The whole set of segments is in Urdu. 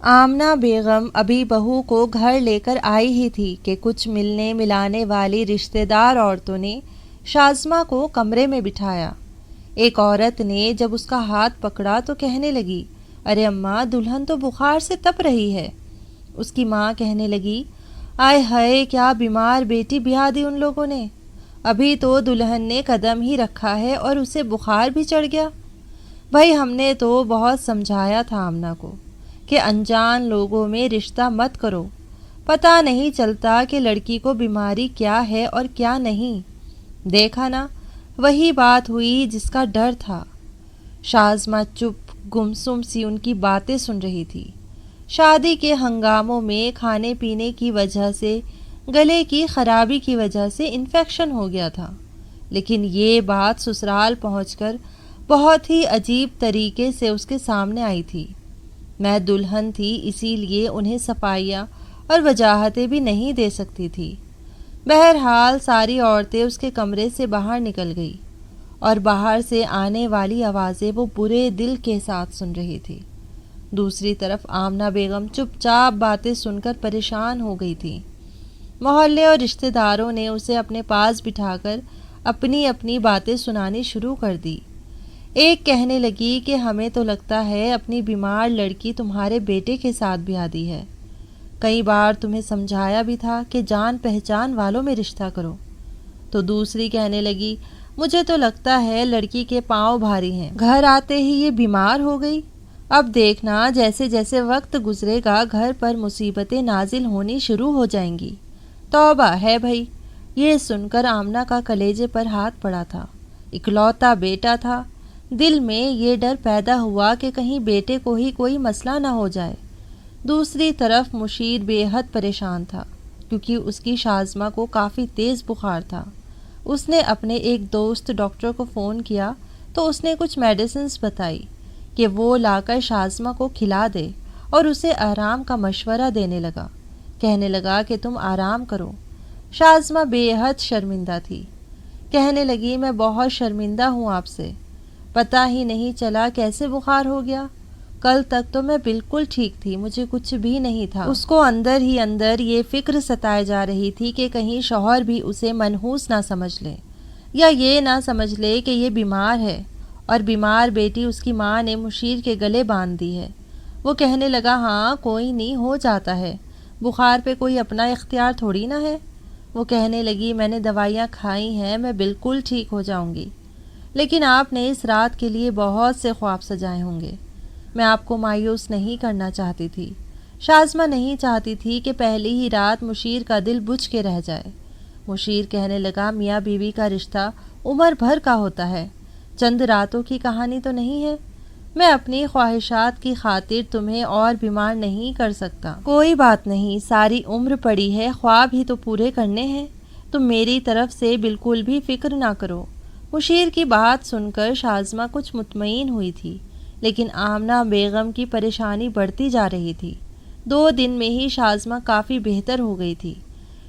آمنہ بیگم ابھی بہو کو گھر لے کر آئی ہی تھی کہ کچھ ملنے ملانے والی رشتہ دار عورتوں نے شازمہ کو کمرے میں بٹھایا۔ ایک عورت نے جب اس کا ہاتھ پکڑا تو کہنے لگی، ارے اماں، دلہن تو بخار سے تپ رہی ہے۔ اس کی ماں کہنے لگی، آئے ہائے، کیا بیمار بیٹی بیاہ دی ان لوگوں نے، ابھی تو دلہن نے قدم ہی رکھا ہے اور اسے بخار بھی چڑھ گیا۔ بھائی، ہم نے تو بہت سمجھایا تھا آمنہ کو کہ انجان لوگوں میں رشتہ مت کرو، پتہ نہیں چلتا کہ لڑکی کو بیماری کیا ہے اور کیا نہیں۔ دیکھا نا، وہی بات ہوئی جس کا ڈر تھا۔ شازمہ چپ گمسم سی ان کی باتیں سن رہی تھی۔ شادی کے ہنگاموں میں کھانے پینے کی وجہ سے، گلے کی خرابی کی وجہ سے انفیکشن ہو گیا تھا، لیکن یہ بات سسرال پہنچ کر بہت ہی عجیب طریقے سے اس کے سامنے آئی تھی۔ میں دلہن تھی، اسی لیے انہیں صفائیاں اور وجاہتیں بھی نہیں دے سکتی تھی۔ بہرحال ساری عورتیں اس کے کمرے سے باہر نکل گئی اور باہر سے آنے والی آوازیں وہ برے دل کے ساتھ سن رہی تھی۔ دوسری طرف آمنہ بیگم چپ چاپ باتیں سن کر پریشان ہو گئی تھی۔ محلے اور رشتہ داروں نے اسے اپنے پاس بٹھا کر اپنی اپنی باتیں سنانی شروع کر دی۔ ایک کہنے لگی کہ ہمیں تو لگتا ہے اپنی بیمار لڑکی تمہارے بیٹے کے ساتھ بیاہ دی ہے، کئی بار تمہیں سمجھایا بھی تھا کہ جان پہچان والوں میں رشتہ کرو۔ تو دوسری کہنے لگی، مجھے تو لگتا ہے لڑکی کے پاؤں بھاری ہیں، گھر آتے ہی یہ بیمار ہو گئی، اب دیکھنا جیسے جیسے وقت گزرے گا گھر پر مصیبتیں نازل ہونی شروع ہو جائیں گی۔ توبہ ہے بھائی۔ یہ سن کر آمنہ کا کلیجے پر ہاتھ پڑا تھا، اکلوتا بیٹا تھا، دل میں یہ ڈر پیدا ہوا کہ کہیں بیٹے کو ہی کوئی مسئلہ نہ ہو جائے۔ دوسری طرف مشیر بے حد پریشان تھا، کیونکہ اس کی شازمہ کو کافی تیز بخار تھا۔ اس نے اپنے ایک دوست ڈاکٹر کو فون کیا تو اس نے کچھ میڈیسنز بتائی کہ وہ لا کر شازمہ کو کھلا دے، اور اسے آرام کا مشورہ دینے لگا، کہنے لگا کہ تم آرام کرو۔ شازمہ بے حد شرمندہ تھی، کہنے لگی، میں بہت شرمندہ ہوں آپ سے، پتہ ہی نہیں چلا کیسے بخار ہو گیا، کل تک تو میں بالکل ٹھیک تھی، مجھے کچھ بھی نہیں تھا۔ اس کو اندر ہی اندر یہ فکر ستائے جا رہی تھی کہ کہیں شوہر بھی اسے منحوس نہ سمجھ لے، یا یہ نہ سمجھ لے کہ یہ بیمار ہے، اور بیمار بیٹی اس کی ماں نے مشیر کے گلے باندھ دی ہے۔ وہ کہنے لگا، ہاں کوئی نہیں، ہو جاتا ہے، بخار پہ کوئی اپنا اختیار تھوڑی نہ ہے۔ وہ کہنے لگی، میں نے دوائیاں کھائی ہیں، میں بالکل ٹھیک ہو جاؤں گی، لیکن آپ نے اس رات کے لیے بہت سے خواب سجائے ہوں گے، میں آپ کو مایوس نہیں کرنا چاہتی تھی۔ شازمہ نہیں چاہتی تھی کہ پہلی ہی رات مشیر کا دل بجھ کے رہ جائے۔ مشیر کہنے لگا، میاں بیوی کا رشتہ عمر بھر کا ہوتا ہے، چند راتوں کی کہانی تو نہیں ہے، میں اپنی خواہشات کی خاطر تمہیں اور بیمار نہیں کر سکتا۔ کوئی بات نہیں، ساری عمر پڑی ہے، خواب ہی تو پورے کرنے ہیں، تم میری طرف سے بالکل بھی فکر نہ کرو۔ مشیر کی بات سن کر شازمہ کچھ مطمئن ہوئی تھی، لیکن آمنہ بیگم کی پریشانی بڑھتی جا رہی تھی۔ 2 دن میں ہی شازمہ کافی بہتر ہو گئی تھی۔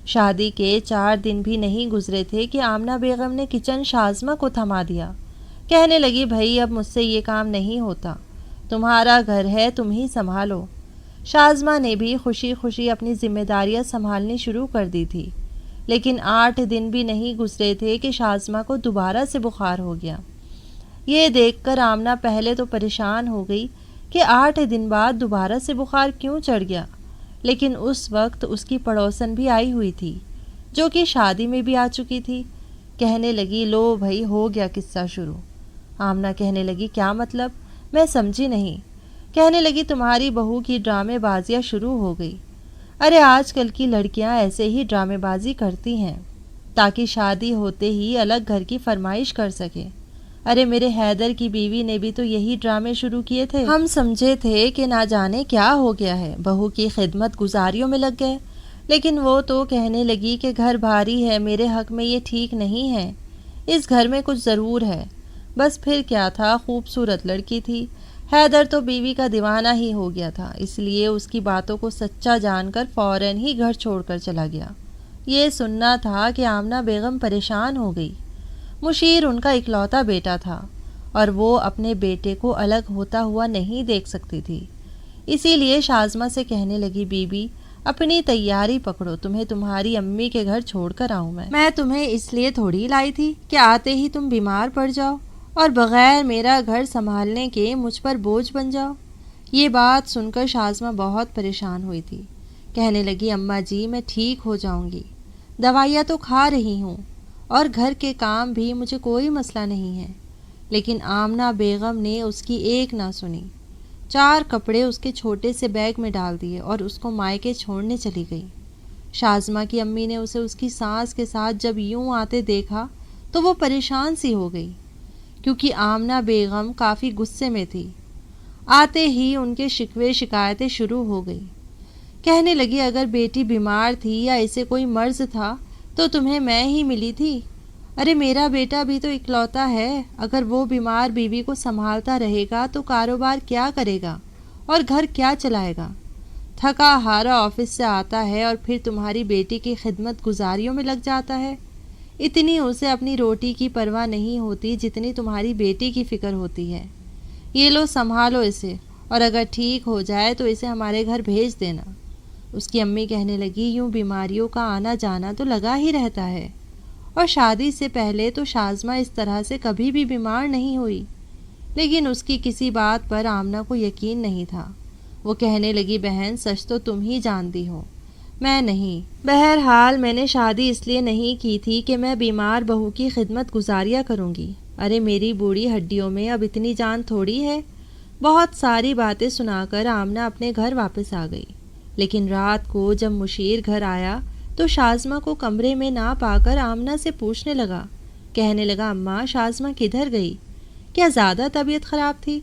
شادی کے 4 دن بھی نہیں گزرے تھے کہ آمنہ بیگم نے کچن شازمہ کو تھما دیا، کہنے لگی، بھائی اب مجھ سے یہ کام نہیں ہوتا، تمہارا گھر ہے، تم ہی سنبھالو۔ شازمہ نے بھی خوشی خوشی اپنی ذمہ داریاں سنبھالنی شروع کر دی تھی، لیکن 8 دن بھی نہیں گزرے تھے کہ شازمہ کو دوبارہ سے بخار ہو گیا۔ یہ دیکھ کر آمنہ پہلے تو پریشان ہو گئی کہ 8 دن بعد دوبارہ سے بخار کیوں چڑھ گیا، لیکن اس وقت اس کی پڑوسن بھی آئی ہوئی تھی، جو کہ شادی میں بھی آ چکی تھی۔ کہنے لگی، لو بھائی، ہو گیا قصہ شروع۔ آمنہ کہنے لگی، کیا مطلب؟ میں سمجھی نہیں۔ کہنے لگی، تمہاری بہو کی ڈرامے بازیاں شروع ہو گئی۔ ارے آج کل کی لڑکیاں ایسے ہی ڈرامے بازی کرتی ہیں تاکہ شادی ہوتے ہی الگ گھر کی فرمائش کر سکے۔ ارے میرے حیدر کی بیوی نے بھی تو یہی ڈرامے شروع کیے تھے، ہم سمجھے تھے کہ نہ جانے کیا ہو گیا ہے، بہو کی خدمت گزاریوں میں لگ گئے، لیکن وہ تو کہنے لگی کہ گھر بھاری ہے، میرے حق میں یہ ٹھیک نہیں ہے، اس گھر میں کچھ ضرور ہے۔ بس پھر کیا تھا، خوبصورت لڑکی تھی، حیدر تو بیوی کا دیوانہ ہی ہو گیا تھا، اس لیے اس کی باتوں کو سچا جان کر فوراً ہی گھر چھوڑ کر چلا گیا۔ یہ سننا تھا کہ آمنہ بیگم پریشان ہو گئی۔ مشیر ان کا اکلوتا بیٹا تھا، اور وہ اپنے بیٹے کو الگ ہوتا ہوا نہیں دیکھ سکتی تھی، اسی لیے شازمہ سے کہنے لگی بیوی اپنی تیاری پکڑو، تمہیں تمہاری امی کے گھر چھوڑ کر آؤں میں تمہیں اس لیے تھوڑی لائی تھی کہ آتے ہی تم بیمار پڑ جاؤ اور بغیر میرا گھر سنبھالنے کے مجھ پر بوجھ بن جاؤ۔ یہ بات سن کر شازمہ بہت پریشان ہوئی تھی۔ کہنے لگی اماں جی میں ٹھیک ہو جاؤں گی، دوائیاں تو کھا رہی ہوں اور گھر کے کام بھی مجھے کوئی مسئلہ نہیں ہے۔ لیکن آمنہ بیگم نے اس کی ایک نہ سنی، 4 کپڑے اس کے چھوٹے سے بیگ میں ڈال دیے اور اس کو مائکے چھوڑنے چلی گئی۔ شازمہ کی امی نے اسے اس کی ساس کے ساتھ جب یوں آتے دیکھا تو وہ پریشان سی ہو گئی، کیونکہ آمنہ بیگم کافی غصے میں تھی۔ آتے ہی ان کے شکوے شکایتیں شروع ہو گئی۔ کہنے لگی اگر بیٹی بیمار تھی یا اسے کوئی مرض تھا تو تمہیں میں ہی ملی تھی۔ ارے میرا بیٹا بھی تو اکلوتا ہے، اگر وہ بیمار بیوی کو سنبھالتا رہے گا تو کاروبار کیا کرے گا اور گھر کیا چلائے گا؟ تھکا ہارا آفس سے آتا ہے اور پھر تمہاری بیٹی کی خدمت گزاریوں میں لگ جاتا ہے۔ اتنی اسے اپنی روٹی کی پرواہ نہیں ہوتی جتنی تمہاری بیٹی کی فکر ہوتی ہے۔ یہ لو سنبھالو اسے، اور اگر ٹھیک ہو جائے تو اسے ہمارے گھر بھیج دینا۔ اس کی امی کہنے لگی یوں بیماریوں کا آنا جانا تو لگا ہی رہتا ہے، اور شادی سے پہلے تو شازمہ اس طرح سے کبھی بھی بیمار نہیں ہوئی۔ لیکن اس کی کسی بات پر آمنہ کو یقین نہیں تھا۔ وہ کہنے لگی بہن سچ تو تم ہی جانتی ہو، میں نہیں۔ بہرحال میں نے شادی اس لیے نہیں کی تھی کہ میں بیمار بہو کی خدمت گزاریاں کروں گی۔ ارے میری بوڑھی ہڈیوں میں اب اتنی جان تھوڑی ہے۔ بہت ساری باتیں سنا کر آمنہ اپنے گھر واپس آ گئی۔ لیکن رات کو جب مشیر گھر آیا تو شازمہ کو کمرے میں نہ پا کر آمنہ سے پوچھنے لگا۔ کہنے لگا اماں شازمہ کدھر گئی؟ کیا زیادہ طبیعت خراب تھی؟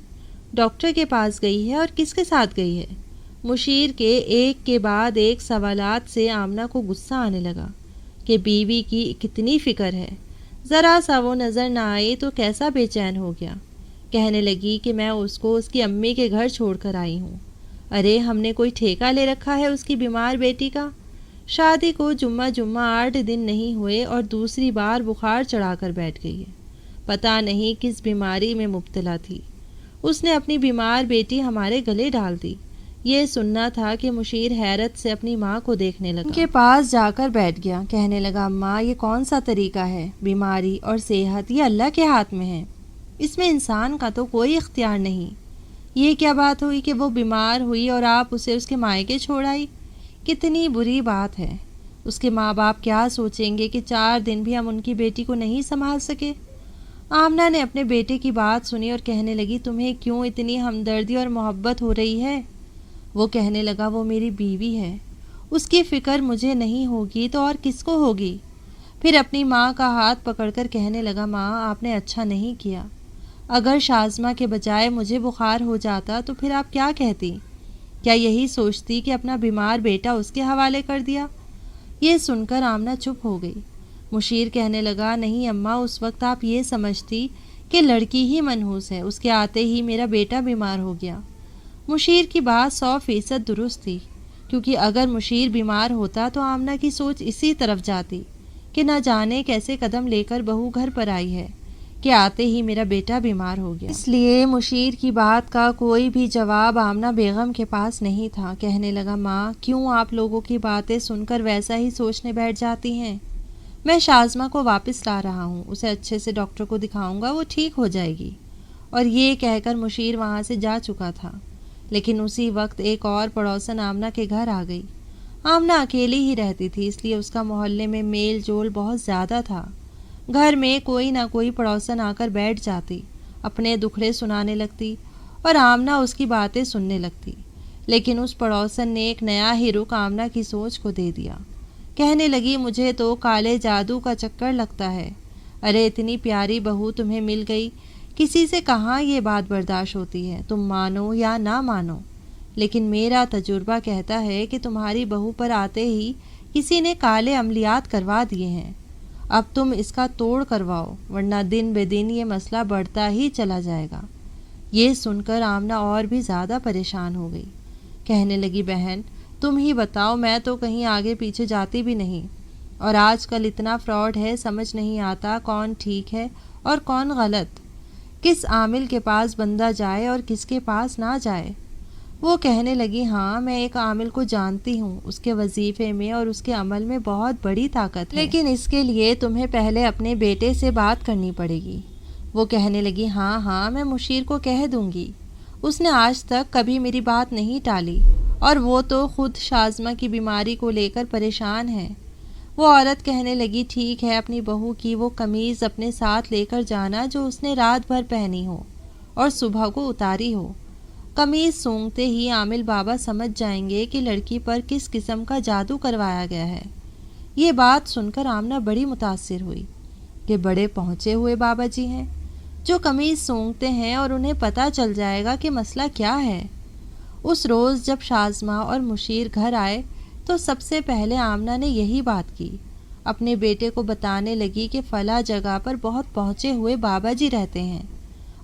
ڈاکٹر کے پاس گئی ہے اور کس کے ساتھ گئی ہے؟ مشیر کے بعد ایک سوالات سے آمنہ کو غصہ آنے لگا کہ بیوی کی کتنی فکر ہے، ذرا سا وہ نظر نہ آئی تو کیسا بے چین ہو گیا۔ کہنے لگی کہ میں اس کو اس کی امی کے گھر چھوڑ کر آئی ہوں۔ ارے ہم نے کوئی ٹھیکہ لے رکھا ہے اس کی بیمار بیٹی کا؟ شادی کو جمعہ 8 دن نہیں ہوئے اور دوسری بار بخار چڑھا کر بیٹھ گئی ہے۔ پتہ نہیں کس بیماری میں مبتلا تھی، اس نے اپنی بیمار بیٹی ہمارے گلے ڈال دی۔ یہ سننا تھا کہ مشیر حیرت سے اپنی ماں کو دیکھنے لگا، ان کے پاس جا کر بیٹھ گیا۔ کہنے لگا اماں یہ کون سا طریقہ ہے؟ بیماری اور صحت یہ اللہ کے ہاتھ میں ہے، اس میں انسان کا تو کوئی اختیار نہیں۔ یہ کیا بات ہوئی کہ وہ بیمار ہوئی اور آپ اسے اس کے مائکے چھوڑ آئی؟ کتنی بری بات ہے۔ اس کے ماں باپ کیا سوچیں گے کہ 4 دن بھی ہم ان کی بیٹی کو نہیں سنبھال سکے۔ آمنہ نے اپنے بیٹے کی بات سنی اور کہنے لگی تمہیں کیوں اتنی ہمدردی اور محبت ہو رہی ہے؟ وہ کہنے لگا وہ میری بیوی ہے، اس کی فکر مجھے نہیں ہوگی تو اور کس کو ہوگی؟ پھر اپنی ماں کا ہاتھ پکڑ کر کہنے لگا ماں آپ نے اچھا نہیں کیا، اگر شازمہ کے بجائے مجھے بخار ہو جاتا تو پھر آپ کیا کہتی؟ کیا یہی سوچتی کہ اپنا بیمار بیٹا اس کے حوالے کر دیا؟ یہ سن کر آمنہ چپ ہو گئی۔ مشیر کہنے لگا نہیں اماں اس وقت آپ یہ سمجھتی کہ لڑکی ہی منحوس ہے، اس کے آتے ہی میرا بیٹا بیمار ہو گیا۔ مشیر کی بات 100% درست تھی، کیونکہ اگر مشیر بیمار ہوتا تو آمنہ کی سوچ اسی طرف جاتی کہ نہ جانے کیسے قدم لے کر بہو گھر پر آئی ہے کہ آتے ہی میرا بیٹا بیمار ہو گیا۔ اس لیے مشیر کی بات کا کوئی بھی جواب آمنہ بیگم کے پاس نہیں تھا۔ کہنے لگا ماں کیوں آپ لوگوں کی باتیں سن کر ویسا ہی سوچنے بیٹھ جاتی ہیں؟ میں شازمہ کو واپس لا رہا ہوں، اسے اچھے سے ڈاکٹر کو دکھاؤں گا، وہ ٹھیک ہو جائے گی۔ اور یہ کہہ کر مشیر وہاں سے جا چکا تھا۔ لیکن اسی وقت ایک اور پڑوسن آمنہ کے گھر آ گئی۔ آمنہ اکیلی ہی رہتی تھی، اس لیے اس کا محلے میں میل جول بہت زیادہ تھا۔ گھر میں کوئی نہ کوئی پڑوسن آ کر بیٹھ جاتی، اپنے دکھڑے سنانے لگتی اور آمنہ اس کی باتیں سننے لگتی۔ لیکن اس پڑوسن نے ایک نیا ہی رخ آمنہ کی سوچ کو دے دیا۔ کہنے لگی مجھے تو کالے جادو کا چکر لگتا ہے۔ ارے اتنی پیاری بہو تمہیں مل گئی، کسی سے کہاں یہ بات برداشت ہوتی ہے، تم مانو یا نہ مانو، لیکن میرا تجربہ کہتا ہے کہ تمہاری بہو پر آتے ہی کسی نے کالے عملیات کروا دیے ہیں۔ اب تم اس کا توڑ کرواؤ، ورنہ دن بہ دن یہ مسئلہ بڑھتا ہی چلا جائے گا۔ یہ سن کر آمنہ اور بھی زیادہ پریشان ہو گئی۔ کہنے لگی بہن تم ہی بتاؤ، میں تو کہیں آگے پیچھے جاتی بھی نہیں، اور آج کل اتنا فراڈ ہے سمجھ نہیں آتا کون ٹھیک ہے اور کون غلط، کس عامل کے پاس بندہ جائے اور کس کے پاس نہ جائے۔ وہ کہنے لگی ہاں میں ایک عامل کو جانتی ہوں، اس کے وظیفے میں اور اس کے عمل میں بہت بڑی طاقت ہے، لیکن اس کے لیے تمہیں پہلے اپنے بیٹے سے بات کرنی پڑے گی۔ وہ کہنے لگی ہاں ہاں میں مشیر کو کہہ دوں گی، اس نے آج تک کبھی میری بات نہیں ٹالی اور وہ تو خود شازمہ کی بیماری کو لے کر پریشان ہے۔ وہ عورت کہنے لگی ٹھیک ہے، اپنی بہو کی وہ قمیض اپنے ساتھ لے کر جانا جو اس نے رات بھر پہنی ہو اور صبح کو اتاری ہو۔ قمیض سونگتے ہی عامل بابا سمجھ جائیں گے کہ لڑکی پر کس قسم کا جادو کروایا گیا ہے۔ یہ بات سن کر آمنہ بڑی متاثر ہوئی کہ بڑے پہنچے ہوئے بابا جی ہیں جو قمیض سونگتے ہیں اور انہیں پتہ چل جائے گا کہ مسئلہ کیا ہے۔ اس روز جب شازمہ اور مشیر گھر آئے تو سب سے پہلے آمنہ نے یہی بات کی، اپنے بیٹے کو بتانے لگی کہ فلاں جگہ پر بہت پہنچے ہوئے بابا جی رہتے ہیں،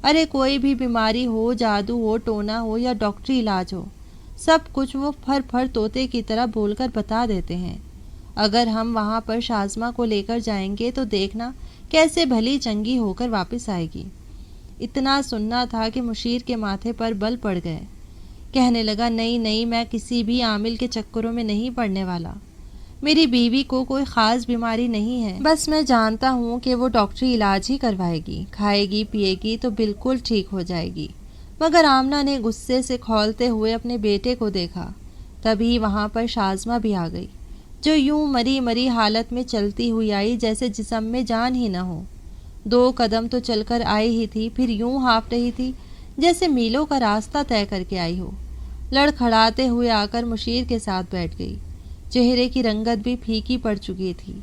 ارے کوئی بھی بیماری ہو، جادو ہو، ٹونا ہو یا ڈاکٹری علاج ہو، سب کچھ وہ پھر پھر طوطے کی طرح بول کر بتا دیتے ہیں۔ اگر ہم وہاں پر شازمہ کو لے کر جائیں گے تو دیکھنا کیسے بھلی چنگی ہو کر واپس آئے گی۔ اتنا سننا تھا کہ مشیر کے ماتھے پر بل پڑ گئے۔ کہنے لگا نہیں نہیں، میں کسی بھی عامل کے چکروں میں نہیں پڑنے والا، میری بیوی کو کوئی خاص بیماری نہیں ہے، بس میں جانتا ہوں کہ وہ ڈاکٹری علاج ہی کروائے گی، کھائے گی پیے گی تو بالکل ٹھیک ہو جائے گی۔ مگر آمنہ نے غصے سے کھولتے ہوئے اپنے بیٹے کو دیکھا، تبھی وہاں پر شازمہ بھی آ گئی جو یوں مری مری حالت میں چلتی ہوئی آئی جیسے جسم میں جان ہی نہ ہو۔ 2 قدم تو چل کر آئی ہی تھی، پھر یوں ہانپ رہی تھی جیسے میلوں کا راستہ طے کر کے آئی ہو۔ لڑکھڑاتے ہوئے آ کر مشیر کے ساتھ بیٹھ گئی، چہرے کی رنگت بھی پھیکی پڑ چکی تھی۔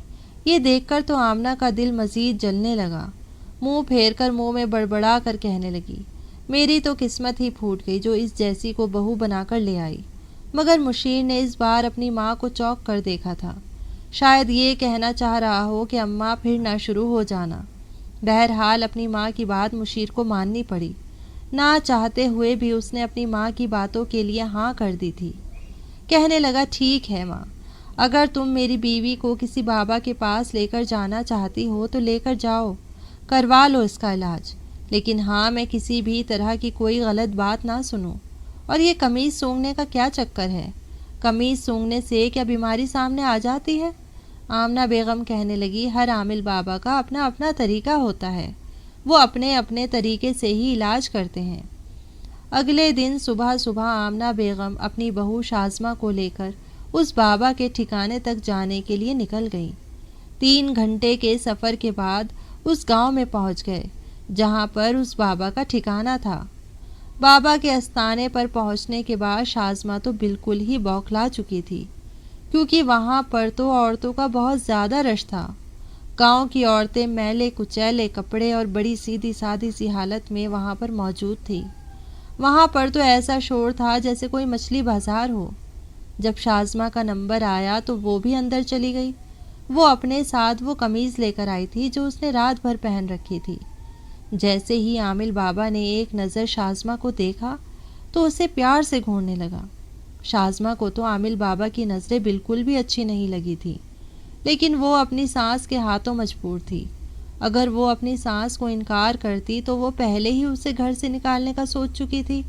یہ دیکھ کر تو آمنہ کا دل مزید جلنے لگا، منہ پھیر کر منہ میں بڑبڑا کر کہنے لگی میری تو قسمت ہی پھوٹ گئی جو اس جیسی کو بہو بنا کر لے آئی۔ مگر مشیر نے اس بار اپنی ماں کو چونک کر دیکھا تھا، شاید یہ کہنا چاہ رہا ہو کہ اماں پھر نہ شروع ہو جانا۔ بہرحال اپنی ماں کی بات مشیر کو ماننی پڑی، نہ چاہتے ہوئے بھی اس نے اپنی ماں کی باتوں کے لیے ہاں کر دی تھی۔ کہنے لگا ٹھیک ہے ماں، اگر تم میری بیوی کو کسی بابا کے پاس لے کر جانا چاہتی ہو تو لے کر جاؤ، کروا لو اس کا علاج، لیکن ہاں میں کسی بھی طرح کی کوئی غلط بات نہ سنوں۔ اور یہ قمیض سونگنے کا کیا چکر ہے؟ قمیض سونگنے سے کیا بیماری سامنے آ جاتی ہے؟ آمنہ بیگم کہنے لگی ہر عامل بابا کا اپنا اپنا طریقہ ہوتا ہے، وہ اپنے اپنے طریقے سے ہی علاج کرتے ہیں۔ اگلے دن صبح صبح آمنہ بیگم اپنی بہو شازمہ کو لے کر اس بابا کے ٹھکانے تک جانے کے لیے نکل گئی۔ 3 گھنٹے کے سفر کے بعد اس گاؤں میں پہنچ گئے جہاں پر اس بابا کا ٹھکانہ تھا۔ بابا کے استانے پر پہنچنے کے بعد شازمہ تو بالکل ہی بوکھلا چکی تھی، کیونکہ وہاں پر تو عورتوں کا بہت زیادہ رش تھا۔ گاؤں کی عورتیں میلے کچیلے کپڑے اور بڑی سیدھی سادھی سی حالت میں وہاں پر موجود تھی۔ وہاں پر تو ایسا شور تھا جیسے کوئی مچھلی بازار ہو۔ جب شازمہ کا نمبر آیا تو وہ بھی اندر چلی گئی۔ وہ اپنے ساتھ وہ قمیض لے کر آئی تھی جو اس نے رات بھر پہن رکھی تھی۔ جیسے ہی عامل بابا نے ایک نظر شازمہ کو دیکھا تو اسے پیار سے گھورنے لگا۔ شازمہ کو تو عامل بابا کی نظریں بالکل بھی اچھی نہیں لگی تھی، لیکن وہ اپنی ساس کے ہاتھوں مجبور تھی۔ اگر وہ اپنی ساس کو انکار کرتی تو وہ پہلے ہی اسے گھر سے نکالنے کا سوچ چکی تھی۔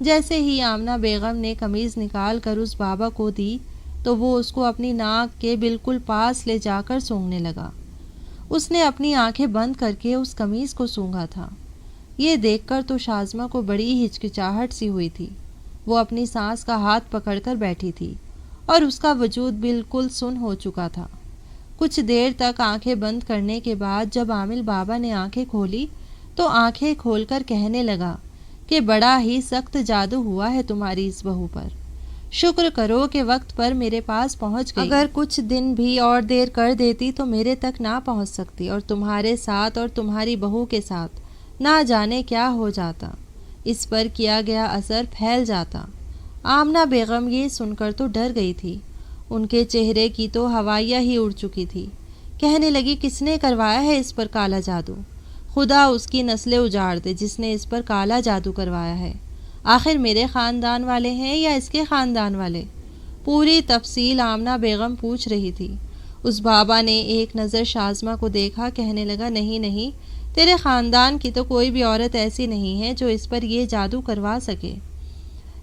جیسے ہی آمنہ بیگم نے قمیض نکال کر اس بابا کو دی تو وہ اس کو اپنی ناک کے بالکل پاس لے جا کر سونگنے لگا۔ اس نے اپنی آنکھیں بند کر کے اس قمیض کو سونگا تھا۔ یہ دیکھ کر تو شازمہ کو بڑی ہچکچاہٹ سی ہوئی تھی۔ وہ اپنی سانس کا ہاتھ پکڑ کر بیٹھی تھی اور اس کا وجود بالکل سن ہو چکا تھا۔ کچھ دیر تک آنکھیں بند کرنے کے بعد جب عامل بابا نے آنکھیں کھولی تو آنکھیں کھول کر کہنے لگا کہ بڑا ہی سخت جادو ہوا ہے تمہاری اس بہو پر، شکر کرو کہ وقت پر میرے پاس پہنچ گئی، اگر کچھ دن بھی اور دیر کر دیتی تو میرے تک نہ پہنچ سکتی اور تمہارے ساتھ اور تمہاری بہو کے ساتھ نہ جانے کیا ہو جاتا، اس پر کیا گیا اثر پھیل جاتا۔ آمنہ بیگم یہ سن کر تو ڈر گئی تھی، ان کے چہرے کی تو ہوائیاں ہی اڑ چکی تھی۔ کہنے لگی کس نے کروایا ہے اس پر کالا جادو؟ خدا اس کی نسلیں اجاڑ دے جس نے اس پر کالا جادو کروایا ہے۔ آخر میرے خاندان والے ہیں یا اس کے خاندان والے؟ پوری تفصیل آمنہ بیگم پوچھ رہی تھی۔ اس بابا نے ایک نظر شازمہ کو دیکھا، کہنے لگا نہیں نہیں، تیرے خاندان کی تو کوئی بھی عورت ایسی نہیں ہے جو اس پر یہ جادو کروا سکے۔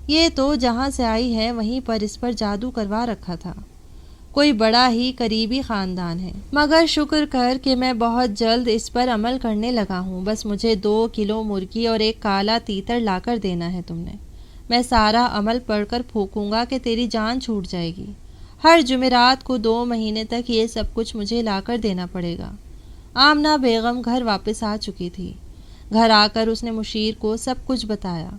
یہ تو جہاں سے آئی ہے وہیں پر اس پر جادو کروا رکھا تھا۔ کوئی بڑا ہی قریبی خاندان ہے، مگر شکر کر کہ میں بہت جلد اس پر عمل کرنے لگا ہوں۔ بس مجھے 2 کلو مرغی اور 1 کالا تیتر لا کر دینا ہے تم نے۔ میں سارا عمل پڑھ کر پھونکوں گا کہ تیری جان چھوٹ جائے گی۔ ہر جمعرات کو 2 مہینے تک یہ سب کچھ مجھے لا کر دینا پڑے گا۔ آمنہ بیگم گھر واپس آ چکی تھی۔ گھر آ کر اس نے مشیر کو سب کچھ بتایا۔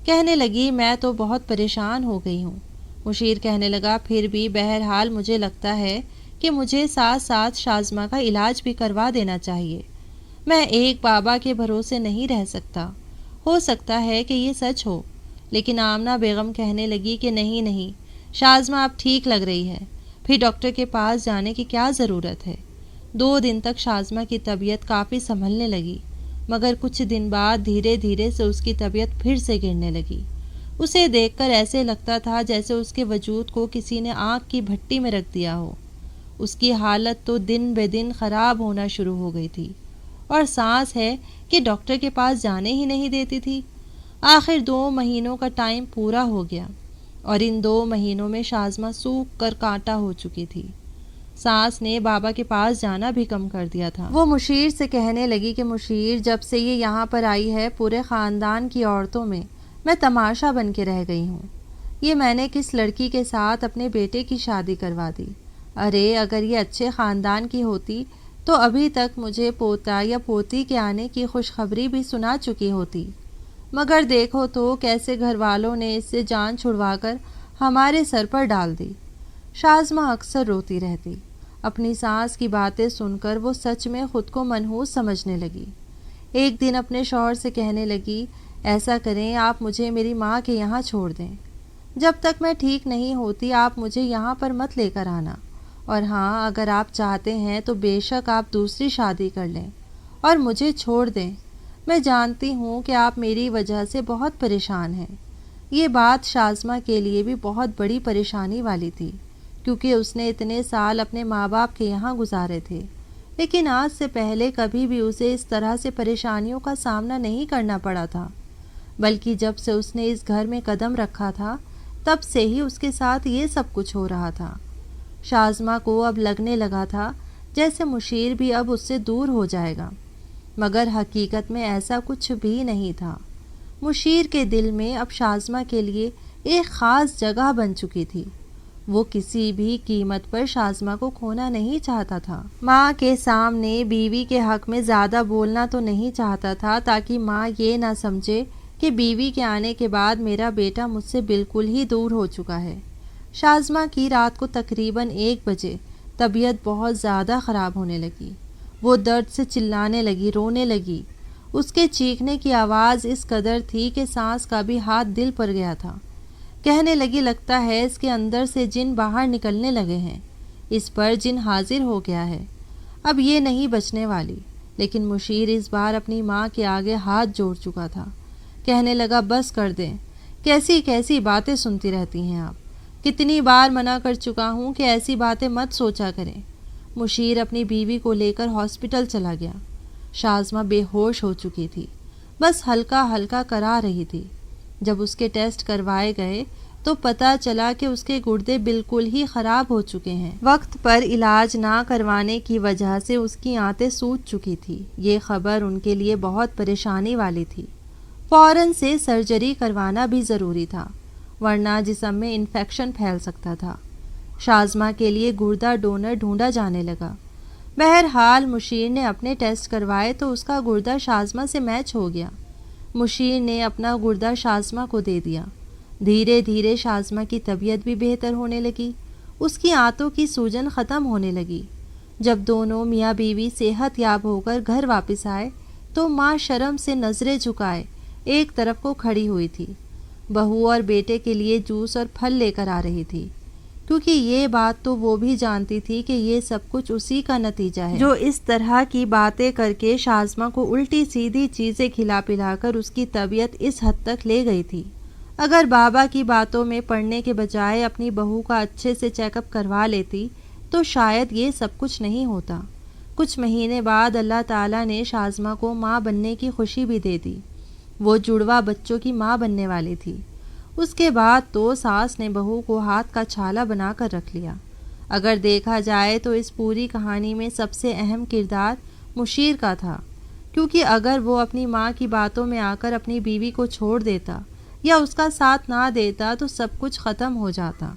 کہنے لگی میں تو بہت پریشان ہو گئی ہوں۔ مشیر کہنے لگا پھر بھی بہرحال مجھے لگتا ہے کہ مجھے ساتھ ساتھ شازمہ کا علاج بھی کروا دینا چاہیے۔ میں ایک بابا کے بھروسے نہیں رہ سکتا۔ ہو سکتا ہے کہ یہ سچ ہو، لیکن آمنہ بیگم کہنے لگی کہ نہیں، شازمہ اب ٹھیک لگ رہی ہے، پھر ڈاکٹر کے پاس جانے کی کیا ضرورت ہے۔ 2 دن تک شازمہ کی طبیعت کافی سنبھلنے لگی، مگر کچھ دن بعد دھیرے دھیرے سے اس کی طبیعت پھر سے گرنے لگی۔ اسے دیکھ کر ایسے لگتا تھا جیسے اس کے وجود کو کسی نے آگ کی بھٹی میں رکھ دیا ہو۔ اس کی حالت تو دن بہ دن خراب ہونا شروع ہو گئی تھی، اور سانس ہے کہ ڈاکٹر کے پاس جانے ہی نہیں دیتی تھی۔ آخر 2 مہینوں کا ٹائم پورا ہو گیا، اور ان 2 مہینوں میں شازمہ سوکھ کر کانٹا ہو چکی تھی۔ سانس نے بابا کے پاس جانا بھی کم کر دیا تھا۔ وہ مشیر سے کہنے لگی کہ مشیر، جب سے یہ یہاں پر آئی ہے پورے خاندان کی عورتوں میں تماشا بن کے رہ گئی ہوں۔ یہ میں نے کس لڑکی کے ساتھ اپنے بیٹے کی شادی کروا دی۔ ارے اگر یہ اچھے خاندان کی ہوتی تو ابھی تک مجھے پوتا یا پوتی کے آنے کی خوشخبری بھی سنا چکی ہوتی، مگر دیکھو تو کیسے گھر والوں نے اس سے جان چھڑوا کر ہمارے سر پر ڈال دی۔ شازمہ اکثر روتی رہتی۔ اپنی سانس کی باتیں سن کر وہ سچ میں خود کو منحوس سمجھنے لگی۔ ایک دن اپنے شوہر سے کہنے لگی ایسا کریں آپ مجھے میری ماں کے یہاں چھوڑ دیں، جب تک میں ٹھیک نہیں ہوتی آپ مجھے یہاں پر مت لے کر آنا، اور ہاں اگر آپ چاہتے ہیں تو بے شک آپ دوسری شادی کر لیں اور مجھے چھوڑ دیں۔ میں جانتی ہوں کہ آپ میری وجہ سے بہت پریشان ہیں۔ یہ بات شازمہ کے لیے بھی بہت بڑی پریشانی والی تھی، کیونکہ اس نے اتنے سال اپنے ماں باپ کے یہاں گزارے تھے، لیکن آج سے پہلے کبھی بھی اسے اس طرح سے پریشانیوں کا سامنا نہیں کرنا پڑا تھا، بلکہ جب سے اس نے اس گھر میں قدم رکھا تھا تب سے ہی اس کے ساتھ یہ سب کچھ ہو رہا تھا۔ شازمہ کو اب لگنے لگا تھا جیسے مشیر بھی اب اس سے دور ہو جائے گا، مگر حقیقت میں ایسا کچھ بھی نہیں تھا۔ مشیر کے دل میں اب شازمہ کے لیے ایک خاص جگہ بن چکی تھی۔ وہ کسی بھی قیمت پر شازمہ کو کھونا نہیں چاہتا تھا۔ ماں کے سامنے بیوی کے حق میں زیادہ بولنا تو نہیں چاہتا تھا، تاکہ ماں یہ نہ سمجھے کہ بیوی کے آنے کے بعد میرا بیٹا مجھ سے بالکل ہی دور ہو چکا ہے۔ شازمہ کی رات کو تقریباً 1 بجے طبیعت بہت زیادہ خراب ہونے لگی۔ وہ درد سے چلانے لگی، رونے لگی۔ اس کے چیخنے کی آواز اس قدر تھی کہ سانس کا بھی ہاتھ دل پر گیا تھا۔ کہنے لگی لگتا ہے اس کے اندر سے جن باہر نکلنے لگے ہیں، اس پر جن حاضر ہو گیا ہے، اب یہ نہیں بچنے والی۔ لیکن مشیر اس بار اپنی ماں کے آگے ہاتھ جوڑ چکا تھا۔ کہنے لگا بس کر دیں، کیسی کیسی باتیں سنتی رہتی ہیں آپ، کتنی بار منع کر چکا ہوں کہ ایسی باتیں مت سوچا کریں۔ مشیر اپنی بیوی کو لے کر ہاسپٹل چلا گیا۔ شازمہ بے ہوش ہو چکی تھی، بس ہلکا ہلکا کرا رہی تھی۔ جب اس کے ٹیسٹ کروائے گئے تو پتہ چلا کہ اس کے گردے بالکل ہی خراب ہو چکے ہیں۔ وقت پر علاج نہ کروانے کی وجہ سے اس کی آنتیں سوج چکی تھی۔ یہ خبر ان کے لیے بہت پریشانی والی تھی۔ فوراً سے سرجری کروانا بھی ضروری تھا، ورنہ جسم میں انفیکشن پھیل سکتا تھا۔ شازمہ کے لیے گردہ ڈونر ڈھونڈا جانے لگا۔ بہرحال مشیر نے اپنے ٹیسٹ کروائے تو اس کا گردہ شازمہ سے میچ ہو گیا۔ مشیر نے اپنا گردہ شازمہ کو دے دیا۔ دھیرے دھیرے شازمہ کی طبیعت بھی بہتر ہونے لگی، اس کی آنتوں کی سوجن ختم ہونے لگی۔ جب دونوں میاں بیوی صحت یاب ہو کر گھر واپس آئے تو ماں شرم سے نظریں جھکائے ایک طرف کو کھڑی ہوئی تھی۔ بہو اور بیٹے کے لیے جوس اور پھل لے کر آ رہی تھی، کیونکہ یہ بات تو وہ بھی جانتی تھی کہ یہ سب کچھ اسی کا نتیجہ ہے جو اس طرح کی باتیں کر کے شازمہ کو الٹی سیدھی چیزیں کھلا پلا کر اس کی طبیعت اس حد تک لے گئی تھی۔ اگر بابا کی باتوں میں پڑنے کے بجائے اپنی بہو کا اچھے سے چیک اپ کروا لیتی تو شاید یہ سب کچھ نہیں ہوتا۔ کچھ مہینے بعد اللہ تعالیٰ نے شازمہ کو ماں بننے کی خوشی بھی دے دی۔ وہ جڑواں بچوں کی ماں بننے والی تھی۔ اس کے بعد تو ساس نے بہو کو ہاتھ کا چھالا بنا کر رکھ لیا۔ اگر دیکھا جائے تو اس پوری کہانی میں سب سے اہم کردار مشیر کا تھا، کیونکہ اگر وہ اپنی ماں کی باتوں میں آ کر اپنی بیوی کو چھوڑ دیتا یا اس کا ساتھ نہ دیتا تو سب کچھ ختم ہو جاتا۔